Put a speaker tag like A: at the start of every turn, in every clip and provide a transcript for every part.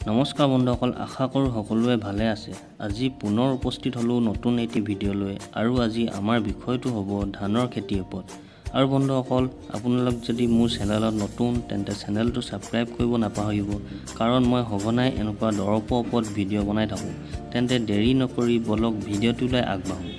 A: নমস্কাৰ বন্ধুসকল, আশা কৰোঁ সকলোৱে ভালে আছে। আজি পুনৰ উপস্থিত হ'লোঁ নতুন এটি ভিডিঅ' লৈ আৰু আজি আমাৰ বিষয়টো হ'ব ধানৰ খেতিৰ ওপৰত। আৰু বন্ধুসকল, আপোনালোক যদি মোৰ চেনেলত নতুন তেন্তে চেনেলটো ছাবস্ক্ৰাইব কৰিব নাপাহৰিব, কাৰণ মই সঘনাই এনেকুৱা দৰৱৰ ওপৰত ভিডিঅ' বনাই থাকোঁ। তেন্তে দেৰি নকৰি বলক ভিডিঅ'টোলৈ আগবাঢ়োঁ।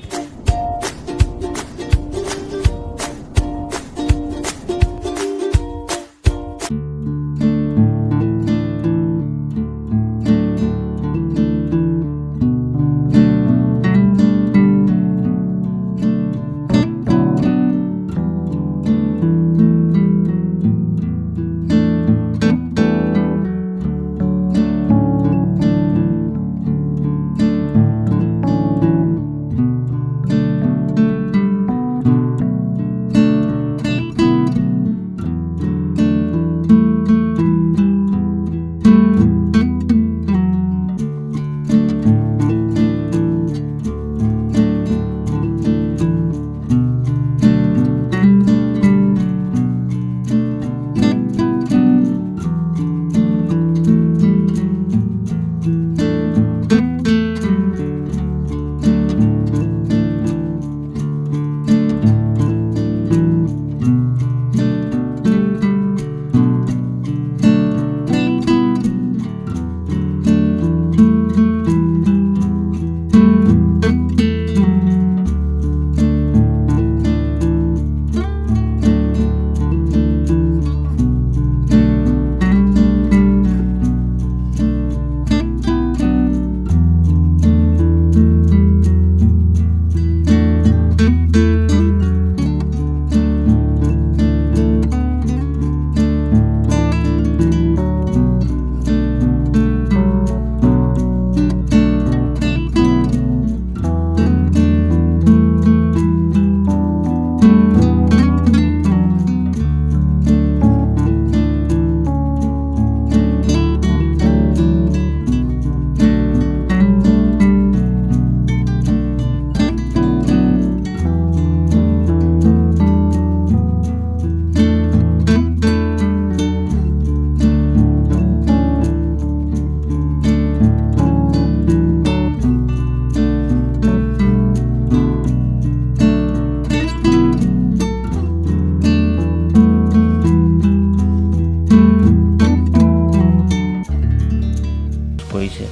A: কৰিছে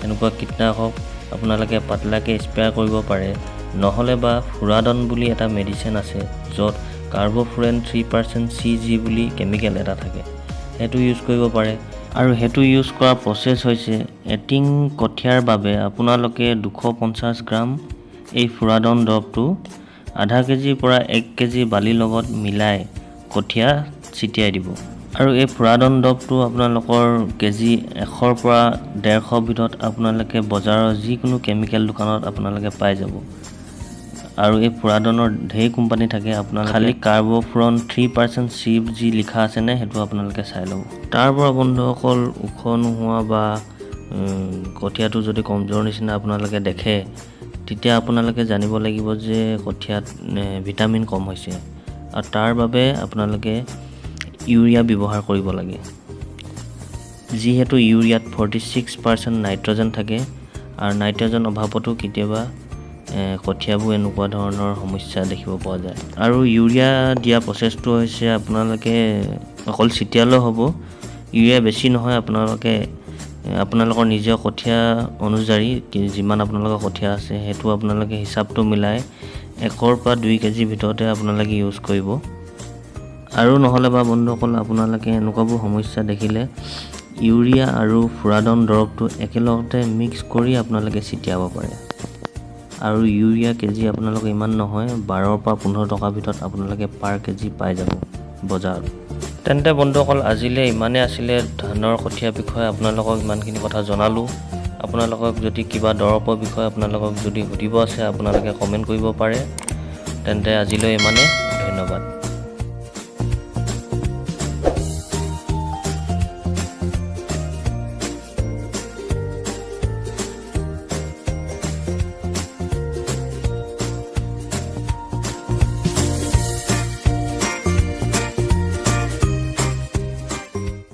A: এনেকুৱা কীটনাশক আপোনালোকে পাতলাকৈ স্প্ৰে কৰিব পাৰে, নহ'লে বা ফুৰাডন বুলি এটা মেডিচিন আছে য'ত কাৰ্বফুৰেন 3% CG বুলি কেমিকেল এটা থাকে, সেইটো ইউজ কৰিব পাৰে। আৰু সেইটো ইউজ কৰাৰ প্ৰচেছ হৈছে এটিং কঠীয়াৰ বাবে আপোনালোকে 250 গ্ৰাম এই ফুৰাডন দৰৱটো আধা কেজিৰ পৰা 1 কেজি বালিৰ লগত মিলাই কঠীয়া ছিটিয়াই দিব। আৰু এই ফুৰাডন দৰৱটো আপোনালোকৰ কেজি 100ৰ পৰা 150 ভিতৰত আপোনালোকে বজাৰৰ যিকোনো কেমিকেল দোকানত আপোনালোকে পাই যাব। আৰু এই ফুৰাডনৰ ঢেৰ কোম্পানী থাকে, আপোনালোকে খালি কাৰ্বফুৰন 3% CG লিখা আছেনে সেইটো আপোনালোকে চাই ল'ব। তাৰ পৰা বন্ধুসকল ওখ নোহোৱা বা কঠীয়াটো যদি কমজোৰ নিচিনা আপোনালোকে দেখে, তেতিয়া আপোনালোকে জানিব লাগিব যে কঠীয়াত ভিটামিন কম হৈছে, আৰু তাৰ বাবে আপোনালোকে ইউৰিয়া ব্যৱহাৰ কৰিব লাগে। যিহেতু ইউৰিয়াত 46% নাইট্ৰজেন থাকে, আৰু নাইট্ৰজেন অভাৱতো কেতিয়াবা কঠীয়াবোৰ এনেকুৱা ধৰণৰ সমস্যা দেখিব পোৱা যায়। আৰু ইউৰিয়া দিয়া প্ৰচেছটো হৈছে আপোনালোকে অকল ছিটিয়ালেও হ'ব, ইউৰিয়া বেছি নহয়, আপোনালোকৰ নিজৰ কঠীয়া অনুযায়ী যিমান আপোনালোকৰ কঠীয়া আছে সেইটো আপোনালোকে হিচাপটো মিলাই 1ৰ পৰা 2 কেজিৰ ভিতৰতে আপোনালোকে ইউজ কৰিব। আৰু নহ'লে বা বন্ধুসকল আপোনালোকে এনেকুৱাবোৰ সমস্যা দেখিলে ইউৰিয়া আৰু ফুৰাডন দৰৱটো একেলগতে মিক্স কৰি আপোনালোকে ছিটিয়াব পাৰে। আৰু ইউৰিয়া কেজি আপোনালোকে ইমান নহয়, 12ৰ পৰা 15 টকাৰ ভিতৰত আপোনালোকে পাৰ কেজি পাই যাব বজাৰত। তেন্তে বন্ধুসকল আজিলৈ ইমানেই আছিলে ধানৰ কঠীয়াৰ বিষয়ে, আপোনালোকক ইমানখিনি কথা জনালোঁ। আপোনালোকক যদি কিবা দৰৱৰ বিষয়ে আপোনালোকক যদি সুধিব আছে আপোনালোকে কমেণ্ট কৰিব পাৰে। তেন্তে আজিলৈ ইমানেই, ধন্যবাদ।